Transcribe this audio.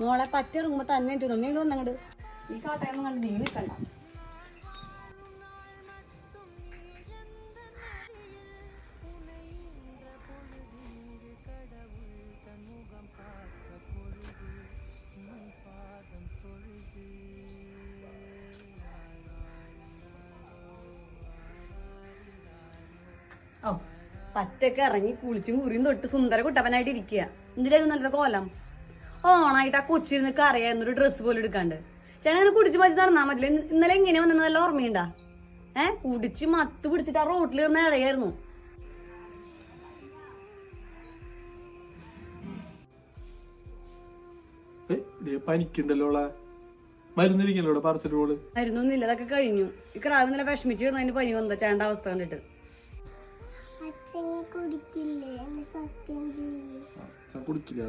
മോളെ പറ്റിറങ്ങുമ്പോ തന്നെ നീ വന്നങ്ങട് ഈ കാട്ടയൊന്നും കണ്ട് നീ നിൽക്കണ്ട. ഓ പറ്റൊക്കെ ഇറങ്ങി കുളിച്ചും കുറിയും തൊട്ട് സുന്ദര കുട്ടപ്പനായിട്ട് ഇരിക്കുക. എന്തിനായിരുന്നു നല്ലത് കോലം? ഓണായിട്ട് ആ കൊച്ചിരുന്നൊക്കെ അറിയാവുന്നൊരു ഡ്രസ്സ് പോലും എടുക്കാണ്ട് ചേട്ടൻ അങ്ങനെ കുടിച്ച് മച്ച് നടന്നാ മതില്ല. ഇന്നലെ എങ്ങനെ വന്നെന്ന് വല്ല ഓർമ്മയുണ്ടാ? കുടിച്ച് മത്ത് പിടിച്ചിട്ട് ആ റോട്ടിൽ ഇരുന്ന ഇടയായിരുന്നു. പനിക്കുണ്ടല്ലോ മരുന്നൊന്നുമില്ല, അതൊക്കെ കഴിഞ്ഞു. ഈ ക്രാവ് ഇന്നലെ വിഷമിച്ച് അതിന് പനി വന്ന ചേണ്ട അവസ്ഥ കണ്ടിട്ട്. കുടിക്കില്ല